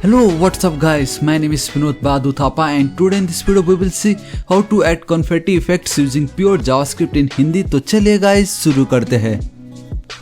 Hello, what's up guys? My name is Vinod Badu Thapa and today in this video we will see how to add confetti effects using pure JavaScript in Hindi। तो चलिए guys शुरू करते हैं।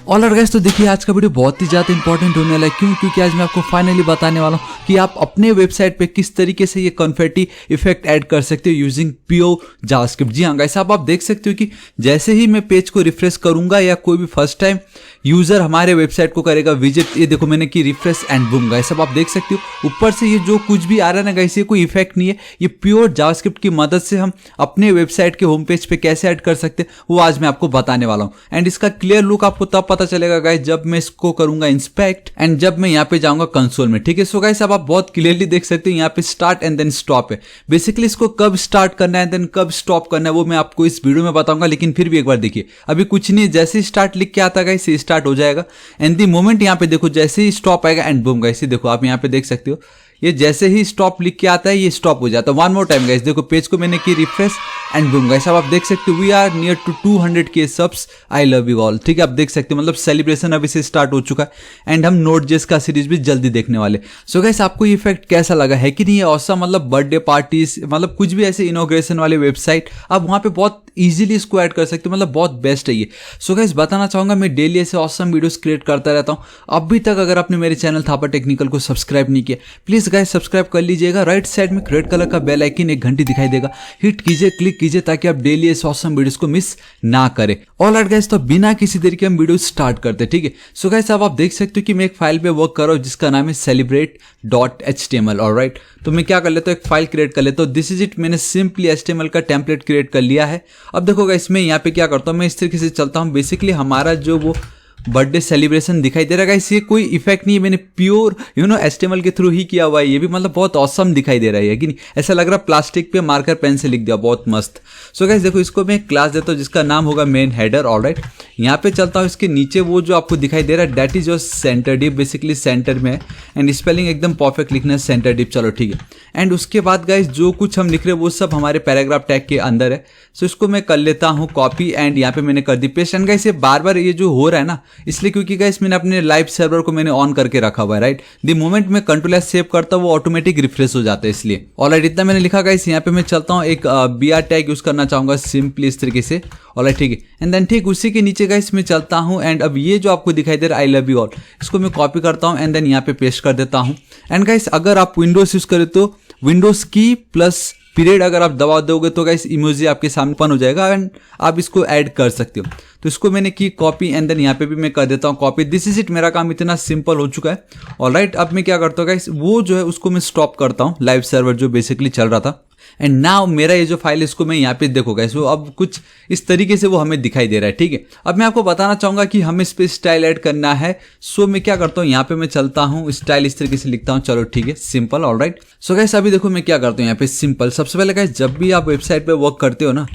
Alright guys, तो देखिए आज का video बहुत ही ज़्यादा इंपॉर्टेंट होने वाला है। क्यों? क्योंकि आज मैं आपको फाइनली बताने वाला हूँ कि आप अपने वेबसाइट पे किस तरीके से ये कॉन्फेटी इफेक्ट ऐड कर सकते हो यूजिंग प्योर जावास्क्रिप्ट। जी हाँ गाइस, आप देख सकते हो कि जैसे ही मैं पेज को रिफ्रेश करूंगा या कोई भी फर्स्ट टाइम यूजर हमारे वेबसाइट को करेगा विजिट, ये देखो मैंने की रिफ्रेश एंड बूम गाइस, अब आप देख सकते हो ऊपर से ये जो कुछ भी आ रहा है ना गाइस, ये कोई इफेक्ट नहीं है, ये प्योर जावास्क्रिप्ट की मदद से हम अपने वेबसाइट के होम पेज पे कैसे ऐड कर सकते हैं वो आज मैं आपको बताने वाला हूँ। एंड इसका क्लियर लुक आपको तब पता चलेगा गाइस जब मैं इसको करूंगा इंस्पेक्ट एंड जब मैं यहाँ पे जाऊंगा कंसोल में। ठीक है, सो गाइस अब आप बहुत क्लियरली देख सकते हो यहाँ पे स्टार्ट एंड देन स्टॉप है। बेसिकली इसको कब स्टार्ट करना है देन कब स्टॉप करना है वो मैं आपको इस वीडियो में बताऊंगा, लेकिन फिर भी एक बार देखिए, अभी कुछ नहीं, जैसे स्टार्ट लिख के आता गाइस स्टार्ट हो जाएगा एंड द मोमेंट यहाँ पे देखो जैसे ही स्टॉप आएगा एंड बूम गाइस, देखो आप यहाँ पे देख सकते हो ये जैसे ही स्टॉप लिख के आता है ये स्टॉप हो जाता है। वन मोर टाइम गाइस, देखो पेज को मैंने की रिफ्रेश एंड बूम गाइस, अब आप देख सकते हो we are near to 200K subs, I love you all. ठीक है, आप देख सकते हो मतलब सेलिब्रेशन अभी से स्टार्ट हो चुका है एंड हम Node.js का सीरीज भी जल्दी देखने वाले। सो गाइस आपको ये इफेक्ट कैसा लगा है कि नहीं? ये ऑसम, मतलब बर्थडे पार्टीज, मतलब कुछ भी ऐसे इनॉग्रेशन वाले वेबसाइट आप वहाँ पे बहुत इजीली इसको ऐड कर सकते हो, मतलब बहुत बेस्ट है ये। सो गाइस बताना चाहूंगा मैं डेली ऐसे ऑसम वीडियोस क्रिएट करता रहता हूँ। अभी तक अगर आपने मेरे चैनल थापा टेक्निकल को सब्सक्राइब नहीं किया प्लीज गाइस सब्सक्राइब कर लीजिएगा। राइट साइड में रेड कलर का बेल आइकन एक घंटी दिखाई देगा, हिट कीजिए, क्लिक कीजिए ताकि आप डेली ऐसे ऑसम वीडियोस को मिस ना करें। ऑलराइट गाइस, तो बिना किसी देरी के हम वीडियो स्टार्ट करते हैं। ठीक है, सो गाइस अब आप देख सकते हो कि मैं एक फाइल पे वर्क कर रहा हूँ जिसका नाम है celebrate.html। ऑलराइट, तो मैं क्या कर लेता हूँ एक फाइल क्रिएट कर लेता हूँ। दिस इज इट, मैंने सिंपली HTML का टेम्पलेट क्रिएट कर लिया है। अब देखो गाइस मैं यहाँ पे क्या करता हूँ, मैं इस तरीके से चलता हूँ। बेसिकली हमारा जो वो बर्थडे सेलिब्रेशन दिखाई दे रहा है गाइस, ये कोई इफेक्ट नहीं है, मैंने प्योर HTML के थ्रू ही किया हुआ है। ये भी मतलब बहुत ऑसम दिखाई दे रहा है कि नहीं? ऐसा लग रहा है प्लास्टिक पे मार्कर पेन से लिख दिया, बहुत मस्त। सो गाइस देखो इसको मैं क्लास देता हूँ जिसका नाम होगा मेन हेडर। ऑलराइट, यहाँ पे चलता हूँ, इसके नीचे वो जो आपको दिखाई दे रहा है that is your center div, basically center में है एंड स्पेलिंग एकदम परफेक्ट लिखना है सेंटर डिप। चलो ठीक है, एंड उसके बाद गाइस जो कुछ हम लिख रहे हैं वो सब हमारे पैराग्राफ टैग के अंदर है। सो इसको मैं कर लेता हूँ कॉपी एंड यहाँ पे मैंने कर दी पेस्ट। एंड गाइस ये बार बार ये जो हो रहा है ना, इसलिए क्योंकि गाइस मैंने अपने लाइव सर्वर को मैंने ऑन करके रखा हुआ है। राइट, द मोमेंट मैं कंट्रोल सेव करता हूँ वो ऑटोमेटिक रिफ्रेश हो जाता है इसलिए। ऑलराइट, इतना मैंने लिखा गाइस, यहाँ पे मैं चलता हूँ एक BR टैग यूज करना चाहूंगा सिंपली इस तरीके से। ऑलराइट ठीक है, एंड देन ठीक उसी के नीचे गाइस मैं चलता हूँ एंड अब ये जो आपको दिखाई दे रहा है आई लव यू ऑल, इसको मैं कॉपी करता हूँ एंड देन यहाँ पे पेस्ट कर देता हूँ। एंड गाइस अगर आप विंडोज यूज करें तो विंडोज की प्लस पीरियड अगर आप दबा दोगे तो गाइस इमोजी आपके सामने ओपन हो जाएगा एंड आप इसको ऐड कर सकते हो। तो इसको मैंने की कॉपी एंड देन यहाँ पे भी मैं कर देता हूँ कॉपी। दिस इज इट, मेरा काम इतना सिंपल हो चुका है। ऑलराइट, अब मैं क्या करता हूँ गाइस, वो जो है उसको मैं स्टॉप करता हूँ, लाइव सर्वर जो बेसिकली चल रहा था। एंड नाउ मेरा ये जो फाइल इसको मैं यहाँ पे देखो गाइस, वो अब कुछ इस तरीके से वो हमें दिखाई दे रहा है। ठीक है, अब मैं आपको बताना चाहूंगा कि हमें इस पे स्टाइल ऐड करना है। सो मैं क्या करता हूँ, यहाँ पे मैं चलता हूँ, स्टाइल इस तरीके से लिखता हूँ। चलो ठीक है, सिंपल। ऑलराइट, सो गाइस अभी देखो मैं क्या करता हूँ यहाँ पे सिंपल। सबसे पहले गाइस जब भी आप वेबसाइट पे वर्क करते हो ना,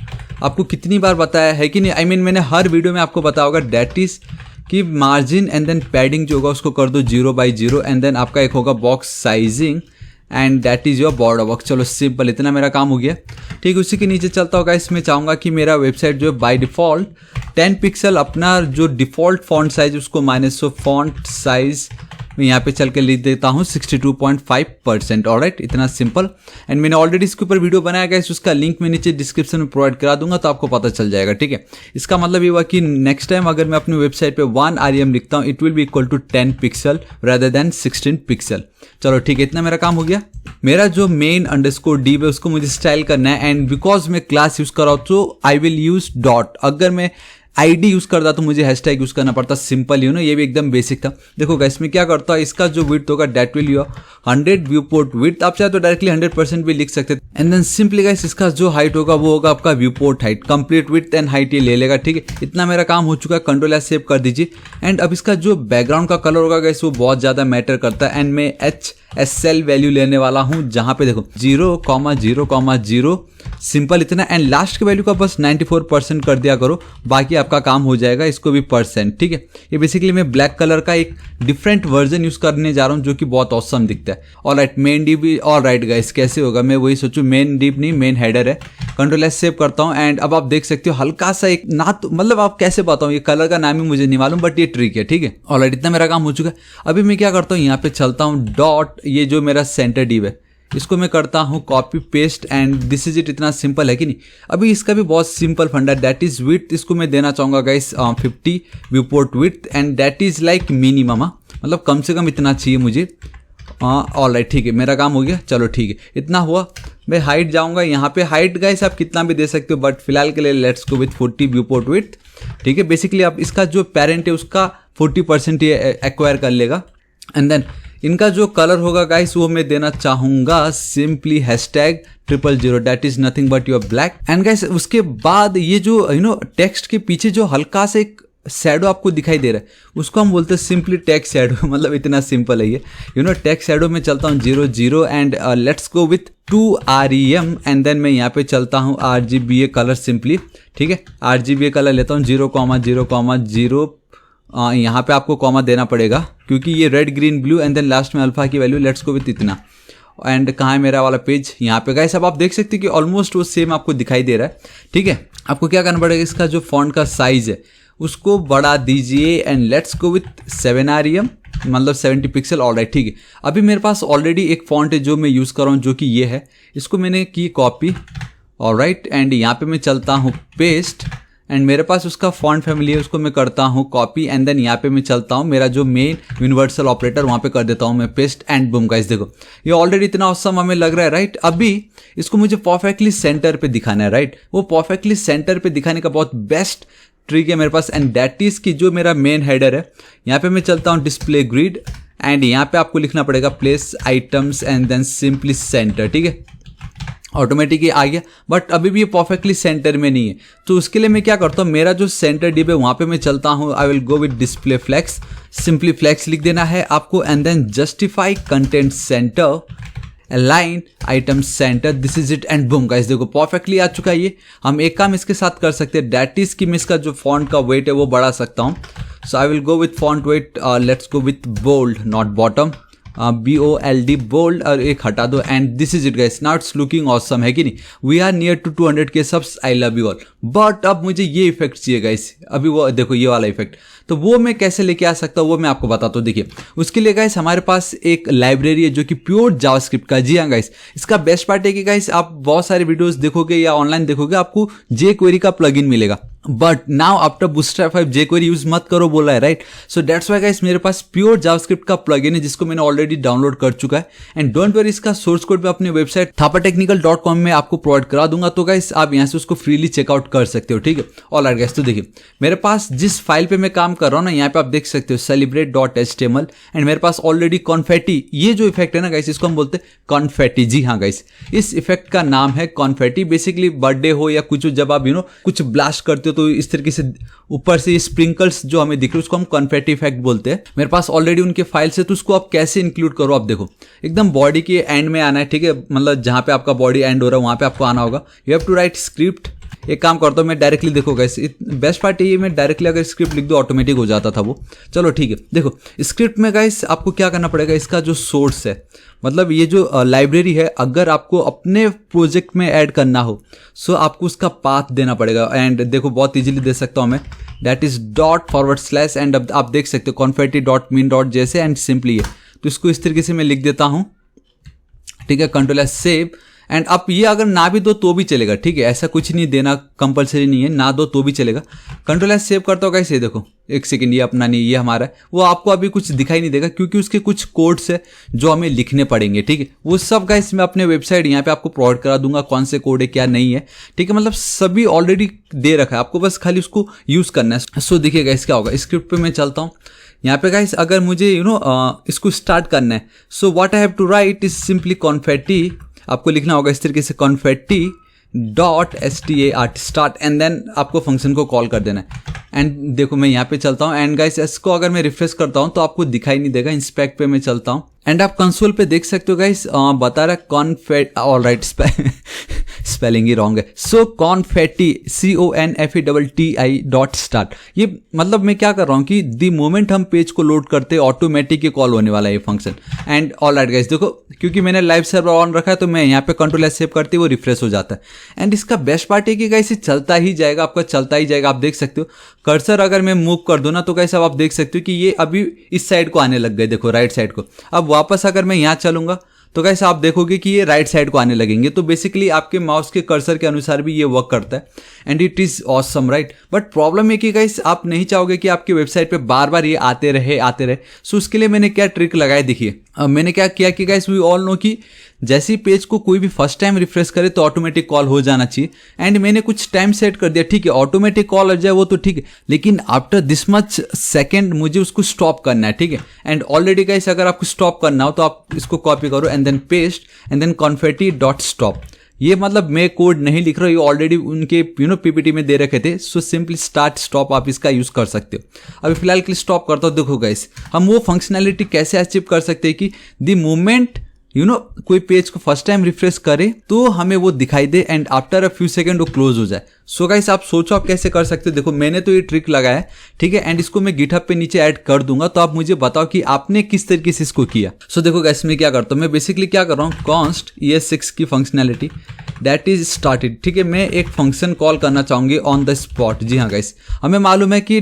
आपको कितनी बार बताया है कि नहीं, आई मीन मैंने हर वीडियो में आपको बताया होगा, दैट इज कि मार्जिन एंड देन पैडिंग जो होगा उसको कर दो 0/0 एंड देन आपका एक होगा box sizing and that is your border box. चलो सिंपल, इतना मेरा काम हो गया। ठीक, उसी के नीचे चलता होगा, इसमें चाहूँगा कि मेरा वेबसाइट जो है बाय डिफ़ॉल्ट 10 पिक्सल अपना जो डिफ़ॉल्ट फॉन्ट साइज उसको माइनस, सो फॉन्ट साइज मैं यहाँ पे चल के लिख देता हूँ 62.5%। ऑलराइट, इतना सिंपल। एंड मैंने ऑलरेडी इसके ऊपर वीडियो बनाया गया है, उसका लिंक मैं नीचे डिस्क्रिप्शन में प्रोवाइड करा दूंगा तो आपको पता चल जाएगा। ठीक है, इसका मतलब ये हुआ कि नेक्स्ट टाइम अगर मैं अपनी वेबसाइट पे 1 rem लिखता हूँ it will be equal to 10 pixel rather than 16 pixel. चलो ठीक है, इतना मेरा काम हो गया। मेरा जो मेन अंडरस्कोर div है उसको मुझे स्टाइल करना है एंड बिकॉज मैं क्लास यूज कर रहा हूँ तो आई विल यूज डॉट। अगर मैं ID यूज करता तो मुझे हैशटैग यूज करना पड़ता, सिंपल ये भी एकदम बेसिक था। देखो गाइस मैं क्या करता हूँ, इसका जो विड्थ होगा that will your 100 view port width, आप चाहे तो डायरेक्टली 100% भी लिख सकते हैं। एंड देन सिंपली गाइस इसका जो हाइट होगा वो होगा आपका view port height, complete width and height ये ले लेगा। ठीक है, इतना मेरा काम हो चुका है, कंट्रोल सेव कर दीजिए। एंड अब इसका जो बैकग्राउंड का कलर होगा गाइस वो बहुत ज्यादा मैटर करता है एंड मैं HSL वैल्यू लेने वाला हूँ जहाँ पे देखो 0,0,0 सिंपल इतना। एंड लास्ट की वैल्यू का बस 94% कर दिया करो, बाकी आपका काम हो जाएगा। इसको भी %। ठीक है, ये बेसिकली मैं ब्लैक कलर का एक डिफरेंट वर्जन यूज करने जा रहा हूँ जो कि बहुत ऑसम दिखता है। ऑलराइट, मेन डिप भी ऑलराइट गाइस कैसे होगा, मैं वही सोचूं, मेन डिप नहीं मेन हेडर है। कंट्रोल सेव करता हूँ एंड अब आप देख सकते हो हल्का सा एक ना, तो मतलब आप कैसे बताऊँ, ये कलर का नाम ही मुझे नहीं मालूम बट ये ट्रिक है। ठीक है, ऑलराइट, इतना मेरा काम हो चुका है। अभी मैं क्या करता हूँ, यहाँ पे चलता हूँ ये जो मेरा सेंटर डिव है इसको मैं करता हूँ copy paste and this is it. इतना सिंपल है कि नहीं। अभी इसका भी बहुत सिंपल फंडा, दैट इज विड्थ, इसको मैं देना चाहूँगा guys 50 view port width and that is like minimum, मतलब कम से कम इतना चाहिए मुझे। ऑल राइट, ठीक है, मेरा काम हो गया। चलो ठीक है, इतना हुआ। मैं हाइट जाऊँगा, यहाँ पे हाइट गाइस आप कितना भी दे सकते हो, बट फिलहाल के लिए let's go with 40 view port width. ठीक है, बेसिकली आप इसका जो पेरेंट है उसका 40% ये एक्वायर कर लेगा। एंड देन इनका जो कलर होगा गाइस वो मैं देना चाहूँगा simply #000, that is nothing but your black. And guys उसके बाद ये जो टेक्स्ट के पीछे जो हल्का से एक शैडो आपको दिखाई दे रहा है उसको हम बोलते हैं सिंपली टेक्स्ट शैडो, मतलब इतना सिंपल है ये। टेक्स्ट शैडो में चलता हूँ 00 and let's go with 2 REM and then मैं यहाँ पे चलता हूँ RGBA कलर सिंपली। ठीक है, RGBA कलर लेता हूँ 0,0,0। यहाँ पे आपको कॉमा देना पड़ेगा क्योंकि ये red green blue and then last में अल्फा की वैल्यू, लेट्स गो विथ इतना। एंड कहाँ है मेरा वाला पेज, यहाँ पे गाइस। अब आप देख सकते हैं कि ऑलमोस्ट वो सेम आपको दिखाई दे रहा है। ठीक है, आपको क्या करना पड़ेगा, इसका जो फॉन्ट का साइज है उसको बढ़ा दीजिए and let's go with 7 REM, मतलब 70 पिक्सल। ऑल राइट, ठीक है। अभी मेरे पास ऑलरेडी एक फॉन्ट है जो मैं यूज़ कर रहा हूँ, जो कि ये है। इसको मैंने की कॉपी, ऑल राइट, एंड यहाँ पे मैं चलता हूँ पेस्ट एंड मेरे पास उसका फॉन्ट फैमिली है, उसको मैं करता हूँ कॉपी एंड देन यहाँ पे मैं चलता हूँ मेरा जो मेन यूनिवर्सल ऑपरेटर वहाँ पे कर देता हूँ मैं पेस्ट एंड बूम। गाइस देखो ये ऑलरेडी इतना ऑसम हमें लग रहा है, राइट। अभी इसको मुझे परफेक्टली सेंटर पे दिखाना है, राइट। वो परफेक्टली सेंटर पे दिखाने का बहुत बेस्ट ट्रिक है मेरे पास एंड दैट इज कि जो मेरा मेन हेडर है यहाँ पे मैं चलता हूँ डिस्प्ले ग्रिड एंड यहाँ पे आपको लिखना पड़ेगा place items and then simply center. ठीक है, ऑटोमेटिक ही आ गया, बट अभी भी ये परफेक्टली सेंटर में नहीं है। तो उसके लिए मैं क्या करता हूँ, मेरा जो सेंटर डिव है वहाँ पे मैं चलता हूँ, I will go with display flex, simply flex लिख देना है आपको and then justify content center, align item center, this is it and boom. Guys देखो परफेक्टली आ चुका है ये। हम एक काम इसके साथ कर सकते हैं, दैट इज कि मैं इसका जो फॉन्ट का वेट है वो बढ़ा सकता हूँ। So I will go with font weight, let's go with bold not bottom, BOLD bold, और एक हटा दो and this is it guys. Now it's looking awesome, है कि नहीं। We are near to 200K subs, I love you all. But अब मुझे ये इफेक्ट चाहिए गाइस। अभी वो देखो ये वाला इफेक्ट, तो वो मैं कैसे लेके आ सकता हूँ वो मैं आपको बताता हूँ। देखिए उसके लिए गाइस हमारे पास एक लाइब्रेरी है जो कि प्योर जावास्क्रिप्ट का। जी हाँ गाइस, इसका बेस्ट पार्ट है कि गाइस आप बहुत सारे वीडियोस देखोगे या ऑनलाइन देखोगे आपको jQuery का प्लगइन मिलेगा, but now after bootstrap 5 jQuery use मत करो बोला है, right. So that's why guys मेरे पास प्योर जावास्क्रिप्ट का प्लगइन है जिसको मैंने ऑलरेडी डाउनलोड कर चुका है एंड डोंट वरी, इसका सोर्स कोड मैं अपनी वेबसाइट thapatechnical.com में आपको प्रोवाइड करा दूंगा। तो गाइस आप यहाँ से उसको फ्रीली चेकआउट कर सकते हो। ठीक है, ऑल राइट गाइस। तो देखिए मेरे पास जिस फाइल पे मैं काम कर रहा हूँ ना, यहाँ पे आप देख सकते हो celebrate.html एंड मेरे पास ऑलरेडी कॉन्फेटी, ये जो इफेक्ट है ना गाइस इसको हम बोलते हैं कॉन्फेटी। जी हाँ गाइस, इस इफेक्ट का नाम है कॉन्फेटी। बेसिकली बर्थडे हो या कुछ, जब आप कुछ ब्लास्ट करते हो तो इस तरीके से ऊपर से स्प्रिंकल्स जो हमें दिख रहे हैं उसको हम कॉन्फेटी इफेक्ट बोलते हैं। मेरे पास ऑलरेडी उनके फाइल्स है, तो उसको आप कैसे इंक्लूड करो, आप देखो एकदम बॉडी के एंड में आना है। ठीक है, मतलब जहां पे आपका बॉडी एंड हो रहा है वहां पे आपको आना होगा। You have to write script. एक काम करता हूँ मैं डायरेक्टली, देखो गाइस बेस्ट पार्ट ये, मैं डायरेक्टली अगर स्क्रिप्ट लिख दो ऑटोमेटिक हो जाता था वो। चलो ठीक है, देखो स्क्रिप्ट में गाइस आपको क्या करना पड़ेगा, इसका जो सोर्स है, मतलब ये जो लाइब्रेरी है, अगर आपको अपने प्रोजेक्ट में ऐड करना हो सो आपको उसका पाथ देना पड़ेगा। एंड देखो बहुत इजीली दे सकता हूँ मैं, दैट इज ./ एंड अब आप देख सकते हो confetti.min. जैसे एंड सिंपली है। तो इसको इस तरीके से मैं लिख देता हूँ। ठीक है, Ctrl+S सेव एंड आप ये अगर ना भी दो तो भी चलेगा। ठीक है, ऐसा कुछ नहीं, देना कंपलसरी नहीं है, ना दो तो भी चलेगा। Ctrl+S सेव करता होगा इसे, देखो एक सेकंड, ये अपना नहीं, ये हमारा है। वो आपको अभी कुछ दिखाई नहीं देगा क्योंकि उसके कुछ कोड्स है जो हमें लिखने पड़ेंगे। ठीक है, वो सब गाइस मैं अपने वेबसाइट यहाँ पे आपको प्रोवाइड करा दूंगा, कौन से कोड है क्या नहीं है। ठीक है, मतलब सभी ऑलरेडी दे रखा है, आपको बस खाली उसको यूज करना है। सो देखिए गाइस क्या होगा, स्क्रिप्ट पे मैं चलता हूँ। यहाँ पे गाइस अगर मुझे इसको स्टार्ट करना है, so what I have to write is simply confetti. आपको लिखना होगा इस तरीके से confetti.start स्टार्ट एंड देन आपको फंक्शन को कॉल कर देना है। एंड देखो मैं यहाँ पे चलता हूँ एंड गाइस इसको अगर मैं रिफ्रेश करता हूँ तो आपको दिखाई नहीं देगा। इंस्पेक्ट पे मैं चलता हूँ एंड आप कंसोल पे देख सकते हो गाइस बता रहा है कॉन्फेट, ऑल राइट स्पेलिंग ही रॉन्ग है। सो कॉन्फेटी CONFETTI.start, ये मतलब मैं क्या कर रहा हूँ कि द मोमेंट हम पेज को लोड करते ऑटोमेटिक कॉल होने वाला है ये function. And all right guys, देखो क्योंकि मैंने लाइव सर्वर ऑन रखा है तो मैं यहाँ पे कंट्रोल एस सेव करते वो रिफ्रेश हो जाता है। एंड इसका बेस्ट पार्ट है कि गाइस ये चलता ही जाएगा, आपका चलता ही जाएगा। आप देख सकते हो कर्सर अगर मैं मूव कर दूं ना तो गाइस अब आप देख सकते हो कि ये अभी इस साइड को आने लग गए, देखो राइट साइड को। अब वापस अगर मैं यहाँ चलूंगा तो गाइस आप देखोगे कि ये राइट साइड को आने लगेंगे। तो बेसिकली आपके माउस के कर्सर के अनुसार भी ये वर्क करता है and it is awesome right. But problem है कि गाइस आप नहीं चाहोगे कि आपकी वेबसाइट पे बार बार ये आते रहे। सो उसके लिए मैंने क्या ट्रिक लगाया, देखिए मैंने क्या किया कि गाइस वी ऑल नो कि जैसे ही पेज को कोई भी फर्स्ट टाइम रिफ्रेश करे तो ऑटोमेटिक कॉल हो जाना चाहिए। एंड मैंने कुछ टाइम सेट कर दिया, ठीक है ऑटोमेटिक कॉल हो जाए वो तो ठीक है, लेकिन आफ्टर दिस मच सेकेंड मुझे उसको स्टॉप करना है, ठीक है। एंड ऑलरेडी गाइस अगर आपको स्टॉप करना हो तो आप इसको कॉपी करो and then paste and then confetti.stop। ये मतलब मैं कोड नहीं लिख रहा हूँ, ये ऑलरेडी उनके पीपीटी में दे रखे थे। सो सिंपली स्टार्ट स्टॉप आप इसका यूज कर सकते हो। अभी फिलहाल के लिए स्टॉप करता हूँ। देखो गाइस हम वो फंक्शनैलिटी कैसे अचीव कर सकते हैं कि द मोमेंट कोई पेज को फर्स्ट टाइम रिफ्रेश करे तो हमें वो दिखाई दे and after a few second वो क्लोज हो जाए। सो गाइस आप सोचो आप कैसे कर सकते हो। देखो मैंने तो ये ट्रिक लगाया है, ठीक है, एंड इसको मैं गिटहब पे नीचे ऐड कर दूंगा, तो आप मुझे बताओ कि आपने किस तरीके से इसको किया। सो देखो गाइस मैं क्या करता हूँ, मैं बेसिकली क्या कर रहा हूँ, कॉन्स्ट ES6 की फंक्शनैलिटी दैट इज स्टार्टेड, ठीक है। मैं एक फंक्शन कॉल करना चाहूंगी ऑन द स्पॉट। जी हाँ गाइस, हमें मालूम है कि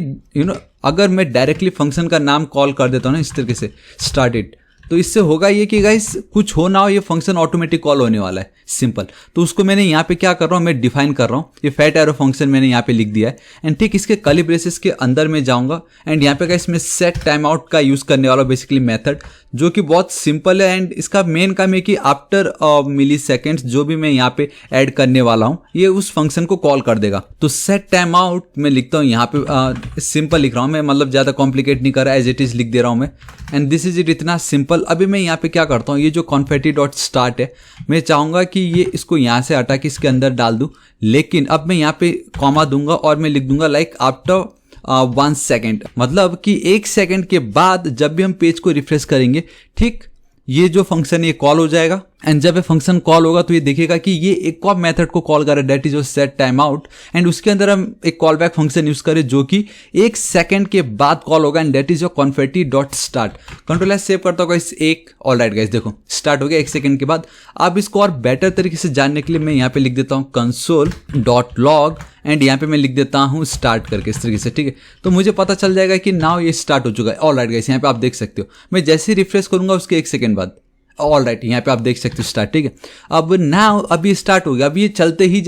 अगर मैं डायरेक्टली फंक्शन का नाम कॉल कर देता हूँ ना इस तरीके से स्टार्टेड, तो इससे होगा ये कि गाइस कुछ हो ना हो ये फंक्शन ऑटोमेटिक कॉल होने वाला है, सिंपल। तो उसको मैंने यहाँ पे क्या कर रहा हूँ, मैं डिफाइन कर रहा हूँ, ये फैट एरो फंक्शन मैंने यहाँ पे लिख दिया है। एंड ठीक इसके कर्ली ब्रेसेस के अंदर मैं जाऊँगा एंड यहाँ पे गाइस मैं सेट टाइम आउट का यूज़ करने वाला हूँ, बेसिकली मेथड जो कि बहुत सिंपल है। एंड इसका मेन काम है कि आफ्टर मिली सेकेंड्स जो भी मैं यहाँ पे ऐड करने वाला हूँ ये उस फंक्शन को कॉल कर देगा। तो सेट टाइम आउट मैं लिखता हूँ यहाँ पे, सिंपल लिख रहा हूँ मैं, मतलब ज़्यादा कॉम्प्लिकेट नहीं कर रहा, एज इट इज़ लिख दे रहा हूँ मैं। एंड दिस इज इट, इतना सिंपल। अभी मैं यहाँ पे क्या करता हूँ, ये जो confetti.start है मैं चाहूँगा कि ये इसको यहाँ से हटा के इसके अंदर डाल दूँ, लेकिन अब मैं यहाँ पे कॉमा दूंगा और मैं लिख दूंगा लाइक आफ्टर 1 सेकेंड, मतलब कि 1 सेकेंड के बाद जब भी हम पेज को रिफ्रेश करेंगे, ठीक ये जो फंक्शन ये कॉल हो जाएगा। एंड जब ये फंक्शन कॉल होगा तो ये देखेगा कि ये एक और मेथड को कॉल कर रहा है that is set time out. And उसके अंदर हम एक कॉल बैक फंक्शन यूज करें जो कि 1 सेकेंड के बाद कॉल होगा and that is your confetti.start। Control S save करता होगा इस एक, ऑल राइट गाइस देखो स्टार्ट हो गया 1 सेकेंड के बाद। अब इसको और बेटर तरीके से जानने के लिए मैं यहाँ पे लिख देता हूँ console.log एंड यहाँ पे मैं लिख देता हूँ स्टार्ट करके इस तरीके से, ठीक है। तो मुझे पता चल जाएगा कि नाउ ये स्टार्ट हो चुका है। ऑल राइट गाइस यहाँ पे आप देख सकते हो मैं जैसे ही रिफ्रेश करूंगा उसके 1 सेकेंड बाद, ऑल राइट यहाँ पे आप देख सकते हो स्टार्ट, ठीक है। अब नाउ अभी स्टार्ट हो गया, अब ये चलते ही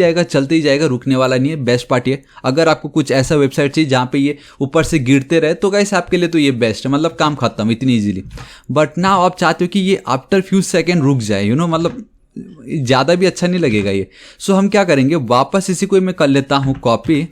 जाएगा, रुकने वाला नहीं है। बेस्ट पार्ट ये, अगर आपको कुछ ऐसा वेबसाइट चाहिए जहाँ पे ये ऊपर से गिरते रहे तो गाइस आपके लिए तो ये बेस्ट है, मतलब काम खत्म इतनी इजीली। बट नाउ आप चाहते हो कि ये आफ्टर फ्यू सेकेंड रुक जाए, मतलब ज़्यादा भी अच्छा नहीं लगेगा ये। सो हम क्या करेंगे, वापस इसी को मैं कर लेता हूँ कॉपी,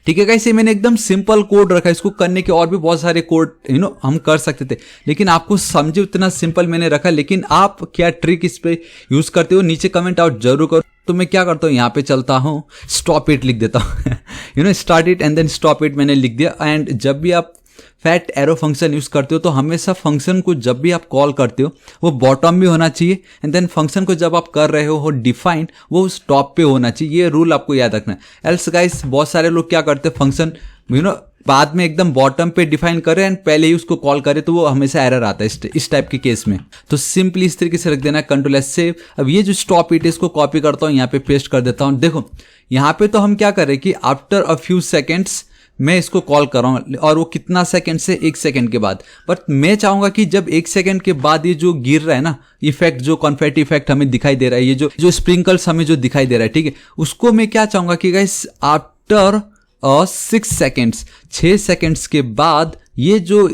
ठीक है गाइस। ये मैंने एकदम सिंपल कोड रखा है, इसको करने के और भी बहुत सारे कोड हम कर सकते थे, लेकिन आपको समझे उतना सिंपल मैंने रखा। लेकिन आप क्या ट्रिक इस पे यूज करते हो नीचे कमेंट आउट जरूर करो। तो मैं क्या करता हूँ, यहाँ पे चलता हूँ, स्टॉप इट लिख देता हूँ start it and then stop it मैंने लिख दिया। एंड जब भी आप फैट एरो फंक्शन यूज करते हो तो हमेशा फंक्शन को जब भी आप कॉल करते हो वो बॉटम भी होना चाहिए एंड देन फंक्शन को जब आप कर रहे हो डिफाइन वो उस टॉप पे होना चाहिए। ये रूल आपको याद रखना है। एल्स गाइस बहुत सारे लोग क्या करते हैं, फंक्शन बाद में एकदम बॉटम पे डिफाइन करे एंड पहले ही उसको कॉल करे तो वो हमेशा एरर आता है इस टाइप के केस में। तो सिंपली इस तरीके से रख देना, कंट्रोल एस सेव। अब ये जो स्टॉप इट है इसको कॉपी करता हूँ, यहाँ पे पेस्ट कर देता हूँ। देखो यहाँ पे तो हम क्या कर रहे हैं कि आफ्टर अ फ्यू सेकेंड्स मैं इसको कॉल कर रहा हूँ और वो कितना सेकंड से 1 सेकंड के बाद। बट मैं चाहूंगा कि जब 1 सेकंड के बाद ये जो गिर रहा है ना इफेक्ट, जो कॉन्फेटी इफेक्ट हमें दिखाई दे रहा है, ये जो स्प्रिंकल्स हमें जो दिखाई दे रहा है, ठीक है, उसको मैं क्या चाहूंगा कि गाइस आफ्टर 6 सेकेंड्स के बाद ये जो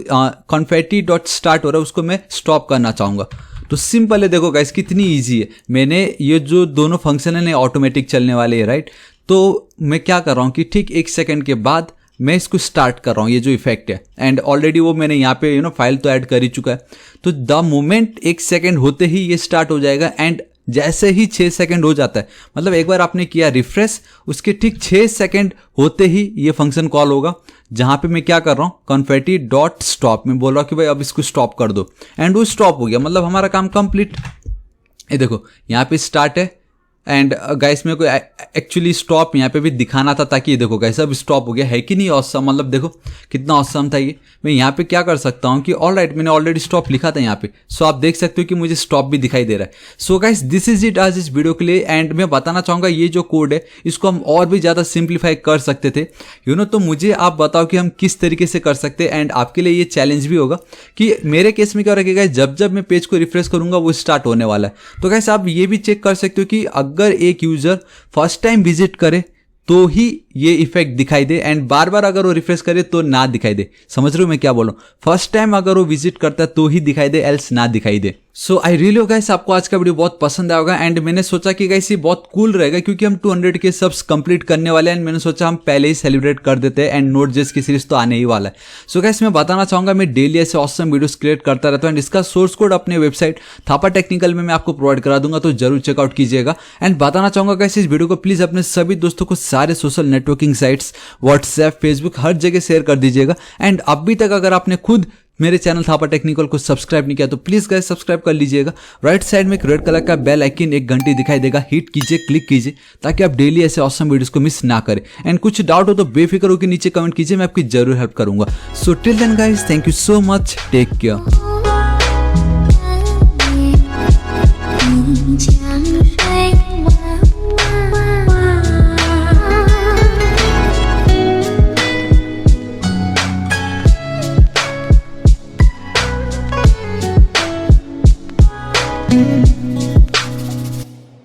confetti.start हो रहा है उसको मैं स्टॉप करना चाहूंगा। तो सिंपल है, देखो गाइस कितनी ईजी है। मैंने ये जो दोनों फंक्शन है ऑटोमेटिक चलने वाले हैं, राइट। तो मैं क्या कर रहा हूँ कि ठीक 1 सेकंड के बाद मैं इसको स्टार्ट कर रहा हूँ, ये जो इफेक्ट है। एंड ऑलरेडी वो मैंने यहाँ पे फाइल तो ऐड कर ही चुका है। तो द मोमेंट 1 सेकंड होते ही ये स्टार्ट हो जाएगा एंड जैसे ही 6 सेकंड हो जाता है, मतलब एक बार आपने किया रिफ्रेश, उसके ठीक 6 सेकंड होते ही ये फंक्शन कॉल होगा, जहां पे मैं क्या कर रहा हूँ confetti.stop में बोल रहा हूँ कि भाई अब इसको स्टॉप कर दो एंड वो स्टॉप हो गया, मतलब हमारा काम कंप्लीट। ये देखो यहाँ पे स्टार्ट है एंड गाइस मेरे को एक्चुअली स्टॉप यहाँ पे भी दिखाना था, ताकि ये देखो गाइस अब स्टॉप हो गया है कि नहीं ऑसम, मतलब देखो कितना ऑसम था ये। मैं यहाँ पे क्या कर सकता हूँ कि ऑलराइट मैंने ऑलरेडी स्टॉप लिखा था यहाँ पे, सो आप देख सकते हो कि मुझे स्टॉप भी दिखाई दे रहा है। So guys this is it आज इस वीडियो के लिए। एंड मैं बताना चाहूँगा ये जो कोड है इसको हम और भी ज़्यादा सिंप्लीफाई कर सकते थे तो मुझे आप बताओ कि हम किस तरीके से कर सकते हैं। एंड आपके लिए ये चैलेंज भी होगा कि मेरे केस में क्या रखेगा, जब जब मैं पेज को रिफ्रेश करूंगा वो स्टार्ट होने वाला है। तो गाइस आप ये भी चेक कर सकते हो कि अगर एक यूजर फर्स्ट टाइम विजिट करे तो ही ये इफेक्ट दिखाई दे, एंड बार बार अगर वो रिफ्रेश करे तो ना दिखाई दे। समझ रहे हो मैं क्या बोल रहा हूँ? फर्स्ट टाइम अगर वो विजिट करता है तो ही दिखाई दे, एल्स ना दिखाई दे। सो आई रियली होप गाइस आपको आज का वीडियो बहुत पसंद आएगा। एंड मैंने सोचा कि गाइस ये बहुत कूल रहेगा क्योंकि हम 200 के सब्स कंप्लीट करने वाले हैं, एंड मैंने सोचा हम पहले ही सेलिब्रेट कर देते हैं, एंड नोट.js की सीरीज तो आने ही वाला है। सो गाइस मैं बताना चाहूंगा मैं डेली ऐसे ऑसम वीडियोस क्रिएट करता रहता हूँ, एंड इसका सोर्स कोड अपने वेबसाइट थापा टेक्निकल में मैं आपको प्रोवाइड करा दूंगा, तो जरूर चेकआउट कीजिएगा। एंड बताना चाहूंगा गाइस इस वीडियो को प्लीज अपने सभी दोस्तों को सारे social networking sites WhatsApp Facebook हर जगह शेयर कर दीजिएगा। एंड अभी तक अगर आपने खुद मेरे चैनल थापा टेक्निकल को सब्सक्राइब नहीं किया तो प्लीज गाइस सब्सक्राइब कर लीजिएगा। राइट साइड में एक रेड कलर का बेल आइकन एक घंटी दिखाई देगा, हिट कीजिए, क्लिक कीजिए ताकि आप डेली ऐसे ऑसम वीडियोस को मिस ना करें। एंड कुछ डाउट हो तो बेफिक्र होकर नीचे कमेंट कीजिए, मैं आपकी जरूर हेल्प करूंगा। So till then guys, thank you so much, take care.